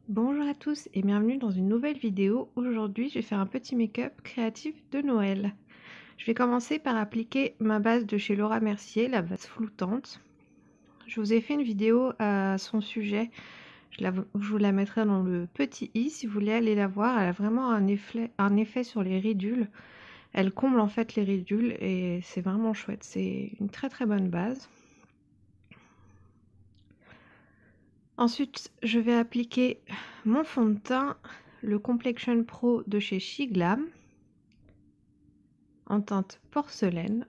Bonjour à tous et bienvenue dans une nouvelle vidéo. Aujourd'hui, je vais faire un petit make-up créatif de Noël. Je vais commencer par appliquer ma base de chez Laura Mercier, la base floutante. Je vous ai fait une vidéo à son sujet. Je vous la mettrai dans le petit i si vous voulez aller la voir. Elle a vraiment un effet sur les ridules. Elle comble en fait les ridules et c'est vraiment chouette. C'est une très très bonne base. Ensuite, je vais appliquer mon fond de teint, le Complexion Pro de chez Shiglam, en teinte porcelaine,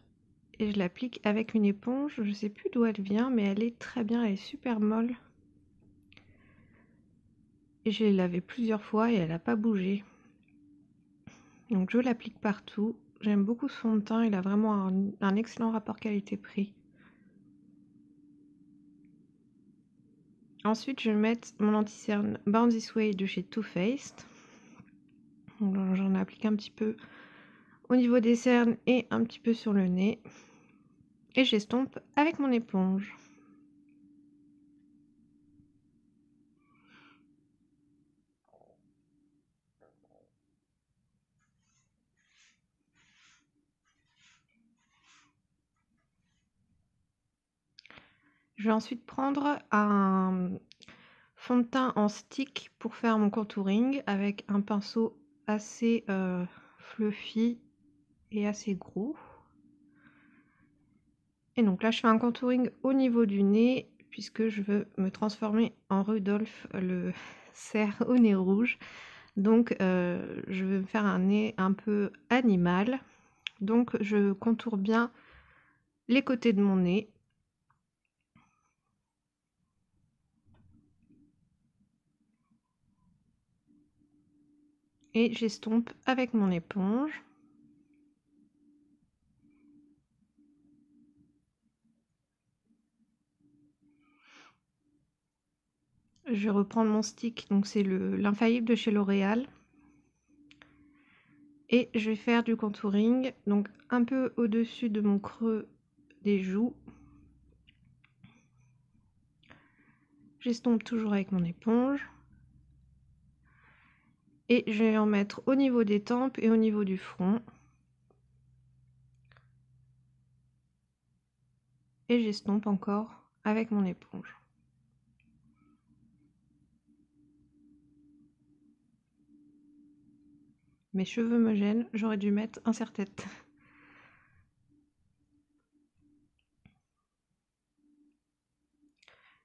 et je l'applique avec une éponge. Je ne sais plus d'où elle vient, mais elle est très bien, elle est super molle. Et je l'ai lavée plusieurs fois et elle n'a pas bougé. Donc je l'applique partout. J'aime beaucoup ce fond de teint, il a vraiment un excellent rapport qualité-prix. Ensuite, je vais mettre mon anti-cerne Born This Way de chez Too Faced. J'en applique un petit peu au niveau des cernes et un petit peu sur le nez. Et j'estompe avec mon éponge. Je vais ensuite prendre un fond de teint en stick pour faire mon contouring avec un pinceau assez fluffy et assez gros. Et donc là, je fais un contouring au niveau du nez puisque je veux me transformer en Rudolph le cerf au nez rouge. Donc je veux me faire un nez un peu animal. Donc je contourne bien les côtés de mon nez. Et j'estompe avec mon éponge. Je vais reprendre mon stick, donc c'est l'infaillible de chez L'Oréal. Et je vais faire du contouring, donc un peu au-dessus de mon creux des joues. J'estompe toujours avec mon éponge. Et je vais en mettre au niveau des tempes et au niveau du front. Et j'estompe encore avec mon éponge. Mes cheveux me gênent, j'aurais dû mettre un serre-tête.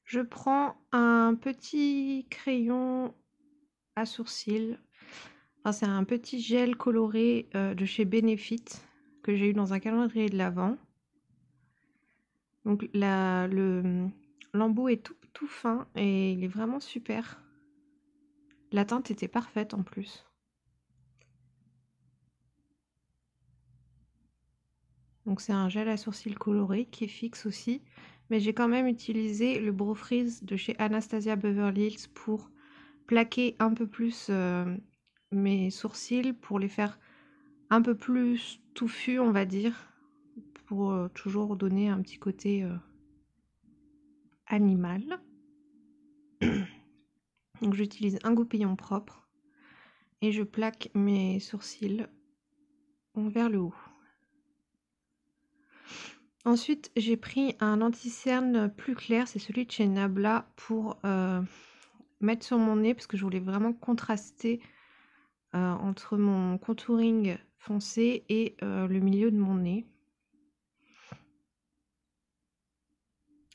Je prends un petit crayon à sourcils. Enfin, c'est un petit gel coloré de chez Benefit que j'ai eu dans un calendrier de l'Avent. Donc l'embout est tout fin et il est vraiment super. La teinte était parfaite en plus. Donc c'est un gel à sourcils coloré qui est fixe aussi. Mais j'ai quand même utilisé le Brow Freeze de chez Anastasia Beverly Hills pour plaquer un peu plus mes sourcils, pour les faire un peu plus touffus, on va dire, pour toujours donner un petit côté animal. Donc j'utilise un goupillon propre et je plaque mes sourcils vers le haut. Ensuite, j'ai pris un anti-cerne plus clair, c'est celui de chez Nabla, pour mettre sur mon nez parce que je voulais vraiment contraster entre mon contouring foncé et le milieu de mon nez.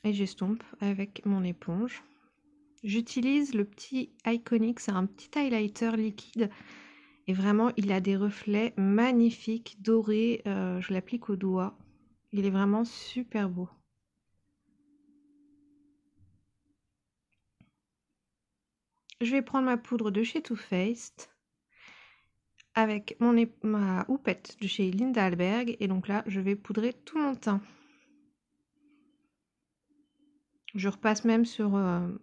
Et j'estompe avec mon éponge. J'utilise le petit Iconic, c'est un petit highlighter liquide et vraiment il a des reflets magnifiques, dorés. Je l'applique au doigt. Il est vraiment super beau. Je vais prendre ma poudre de chez Too Faced avec ma houppette de chez Linda Alberg et donc là je vais poudrer tout mon teint. Je repasse même sur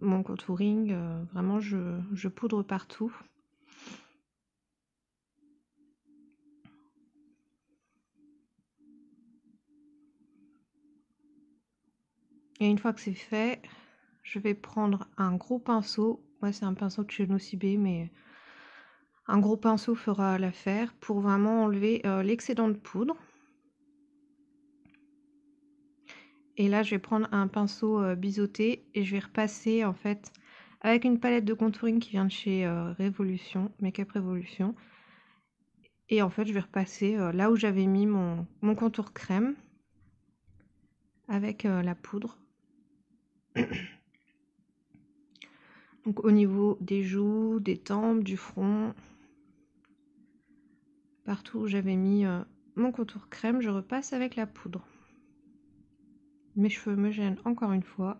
mon contouring, vraiment je poudre partout. Et une fois que c'est fait, je vais prendre un gros pinceau. Moi, c'est un pinceau de chez Nocibé, mais un gros pinceau fera l'affaire pour vraiment enlever l'excédent de poudre. Et là, je vais prendre un pinceau biseauté et je vais repasser en fait avec une palette de contouring qui vient de chez Révolution, Make-up Révolution. Et en fait, je vais repasser là où j'avais mis mon contour crème avec la poudre. Donc au niveau des joues, des tempes, du front, partout où j'avais mis mon contour crème, je repasse avec la poudre. Mes cheveux me gênent encore une fois.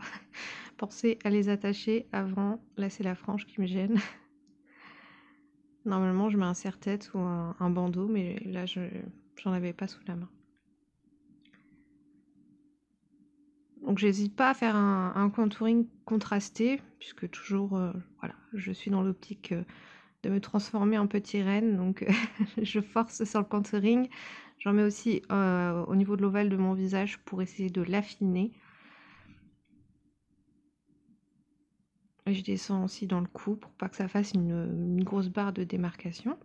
Pensez à les attacher avant. Là, c'est la frange qui me gêne. Normalement, je mets un serre-tête ou un bandeau, mais là, j'en avais pas sous la main. Donc, j'hésite pas à faire un contouring contrasté, puisque toujours, voilà, je suis dans l'optique de me transformer en petite reine, donc je force sur le contouring. J'en mets aussi au niveau de l'ovale de mon visage pour essayer de l'affiner. Et je descends aussi dans le cou pour pas que ça fasse une grosse barre de démarcation.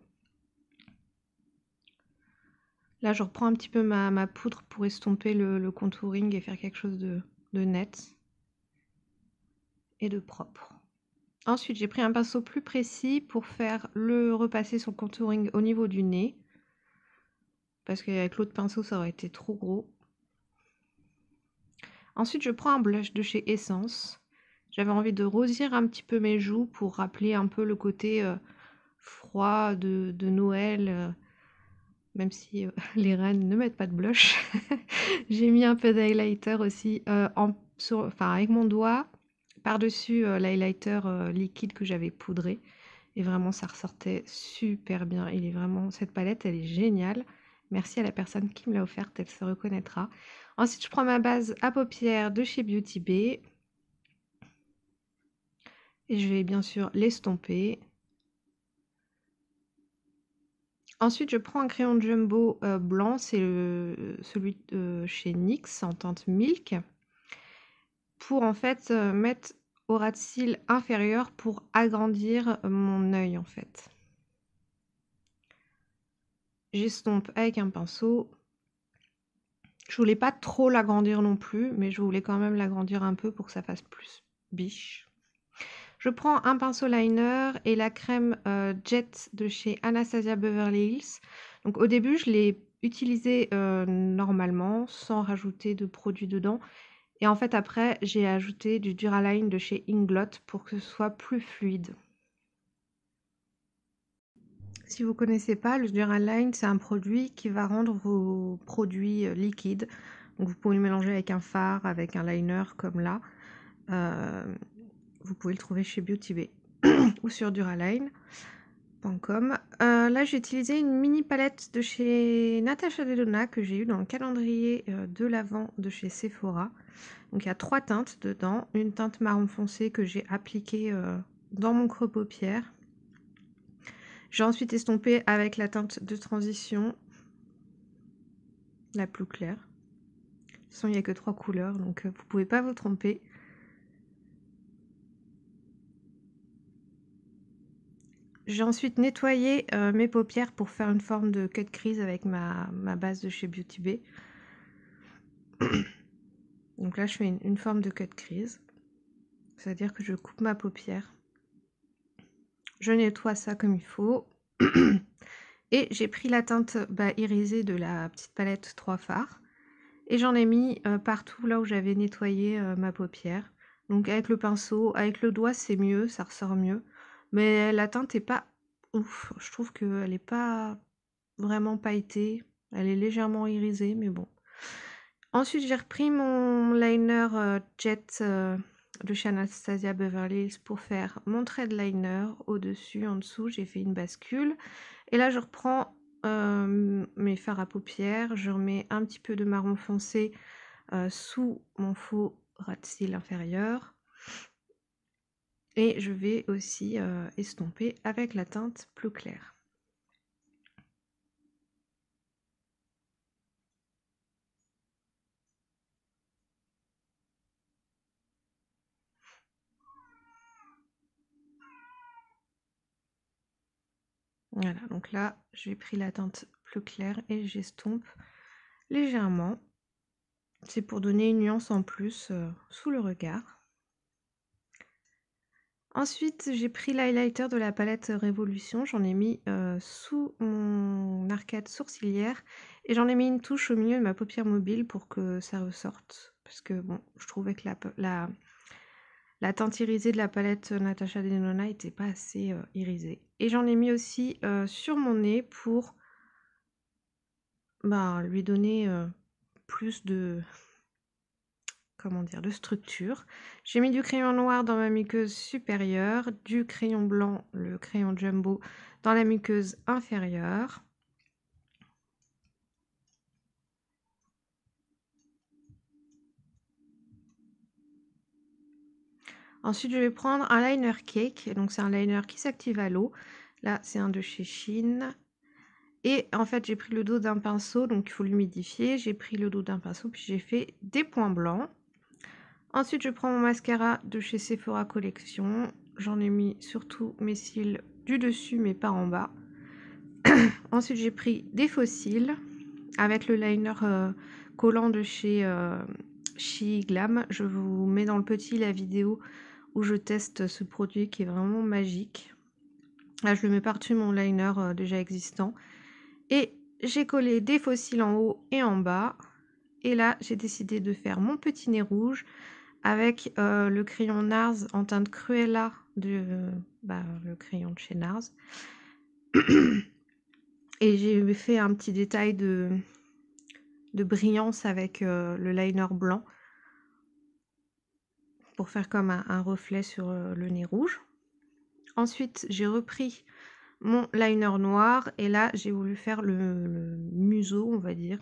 Là, je reprends un petit peu ma poudre pour estomper le contouring et faire quelque chose de net et de propre. Ensuite, j'ai pris un pinceau plus précis pour faire repasser son contouring au niveau du nez. Parce qu'avec l'autre pinceau, ça aurait été trop gros. Ensuite, je prends un blush de chez Essence. J'avais envie de rosir un petit peu mes joues pour rappeler un peu le côté froid de Noël. Même si les reines ne mettent pas de blush. J'ai mis un peu d'highlighter aussi avec mon doigt par-dessus l'highlighter liquide que j'avais poudré. Et vraiment, ça ressortait super bien. Cette palette, elle est géniale. Merci à la personne qui me l'a offerte, elle se reconnaîtra. Ensuite, je prends ma base à paupières de chez Beauty Bay. Et je vais bien sûr l'estomper. Ensuite, je prends un crayon de jumbo blanc, c'est celui de chez NYX en teinte Milk, pour en fait mettre au ras de cils inférieur pour agrandir mon œil en fait. J'estompe avec un pinceau. Je voulais pas trop l'agrandir non plus, mais je voulais quand même l'agrandir un peu pour que ça fasse plus biche. Je prends un pinceau liner et la crème Jet de chez Anastasia Beverly Hills. Donc au début, je l'ai utilisé normalement, sans rajouter de produits dedans. Et en fait, après, j'ai ajouté du Duraline de chez Inglot pour que ce soit plus fluide. Si vous ne connaissez pas, le Duraline, c'est un produit qui va rendre vos produits liquides. Donc vous pouvez le mélanger avec un fard, avec un liner comme là. Vous pouvez le trouver chez Beauty Bay ou sur duraline.com. Là, j'ai utilisé une mini palette de chez Natasha Denona que j'ai eu dans le calendrier de l'Avent de chez Sephora. Donc il y a 3 teintes dedans. Une teinte marron foncé que j'ai appliquée dans mon creux paupière. J'ai ensuite estompé avec la teinte de transition, la plus claire. De toute façon, il n'y a que 3 couleurs, donc vous ne pouvez pas vous tromper. J'ai ensuite nettoyé mes paupières pour faire une forme de cut crease avec ma base de chez Beauty Bay. Donc là, je fais une forme de cut crease. C'est-à-dire que je coupe ma paupière. Je nettoie ça comme il faut. Et j'ai pris la teinte irisée de la petite palette 3 fards. Et j'en ai mis partout là où j'avais nettoyé ma paupière. Donc avec le pinceau, avec le doigt, c'est mieux, ça ressort mieux. Mais la teinte est pas ouf. Je trouve qu'elle n'est pas vraiment pailletée. Elle est légèrement irisée, mais bon. Ensuite, j'ai repris mon liner Jet de chez Anastasia Beverly Hills pour faire mon trait de liner au-dessus, en dessous. J'ai fait une bascule. Et là, je reprends mes fards à paupières. Je remets un petit peu de marron foncé sous mon faux ras de cils inférieur. Et je vais aussi estomper avec la teinte plus claire. Voilà, donc là, j'ai pris la teinte plus claire et j'estompe légèrement. C'est pour donner une nuance en plus sous le regard. Ensuite, j'ai pris l'highlighter de la palette Révolution. J'en ai mis sous mon arcade sourcilière. Et j'en ai mis une touche au milieu de ma paupière mobile pour que ça ressorte. Parce que bon, je trouvais que la teinte irisée de la palette Natasha Denona n'était pas assez irisée. Et j'en ai mis aussi sur mon nez pour lui donner plus de, comment dire, de structure. J'ai mis du crayon noir dans ma muqueuse supérieure, du crayon blanc, le crayon Jumbo, dans la muqueuse inférieure. Ensuite, je vais prendre un liner cake. Donc, c'est un liner qui s'active à l'eau. Là, c'est un de chez Shein. Et en fait, j'ai pris le dos d'un pinceau, donc il faut l'humidifier. J'ai pris le dos d'un pinceau, puis j'ai fait des points blancs. Ensuite, je prends mon mascara de chez Sephora Collection. J'en ai mis surtout mes cils du dessus, mais pas en bas. Ensuite, j'ai pris des faux cils avec le liner collant de chez She Glam. Je vous mets dans le petit la vidéo où je teste ce produit qui est vraiment magique. Là, je le mets par-dessus mon liner déjà existant. Et j'ai collé des faux cils en haut et en bas. Et là, j'ai décidé de faire mon petit nez rouge avec le crayon NARS en teinte Cruella, le crayon de chez NARS. Et j'ai fait un petit détail de brillance avec le liner blanc pour faire comme un reflet sur le nez rouge. Ensuite, j'ai repris mon liner noir et là, j'ai voulu faire le museau, on va dire.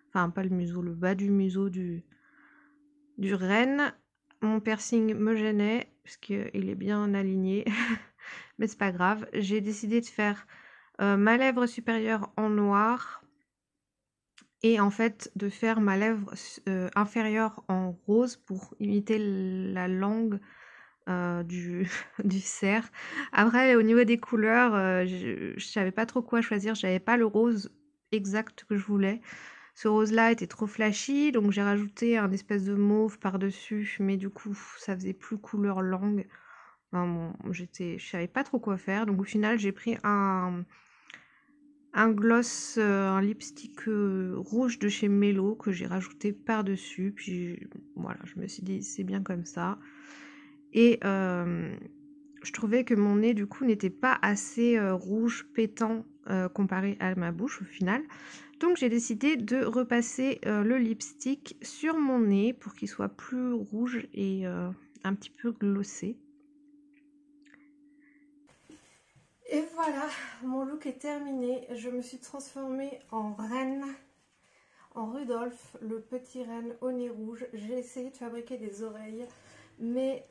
Enfin, pas le museau, le bas du museau du renne. Mon piercing me gênait parce qu'il est bien aligné, mais c'est pas grave. J'ai décidé de faire ma lèvre supérieure en noir et en fait de faire ma lèvre inférieure en rose pour imiter la langue du cerf. Après, au niveau des couleurs, je savais pas trop quoi choisir. J'avais pas le rose exact que je voulais. Ce rose-là était trop flashy, donc j'ai rajouté un espèce de mauve par-dessus, mais du coup, ça faisait plus couleur langue. Enfin, bon, je savais pas trop quoi faire, donc au final, j'ai pris un gloss, un lipstick rouge de chez Mello que j'ai rajouté par-dessus. Puis voilà, je me suis dit, c'est bien comme ça. Et je trouvais que mon nez, du coup, n'était pas assez rouge pétant comparé à ma bouche au final. Donc j'ai décidé de repasser le lipstick sur mon nez pour qu'il soit plus rouge et un petit peu glossé. Et voilà, mon look est terminé. Je me suis transformée en reine, en Rudolph, le petit renne au nez rouge. J'ai essayé de fabriquer des oreilles, mais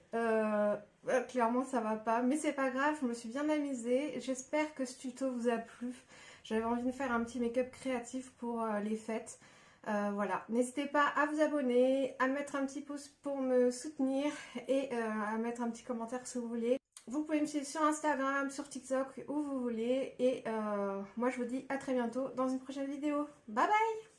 clairement ça va pas. Mais c'est pas grave, je me suis bien amusée. J'espère que ce tuto vous a plu. J'avais envie de faire un petit make-up créatif pour les fêtes. Voilà, n'hésitez pas à vous abonner, à mettre un petit pouce pour me soutenir et à mettre un petit commentaire si vous voulez. Vous pouvez me suivre sur Instagram, sur TikTok, où vous voulez. Et moi je vous dis à très bientôt dans une prochaine vidéo. Bye bye!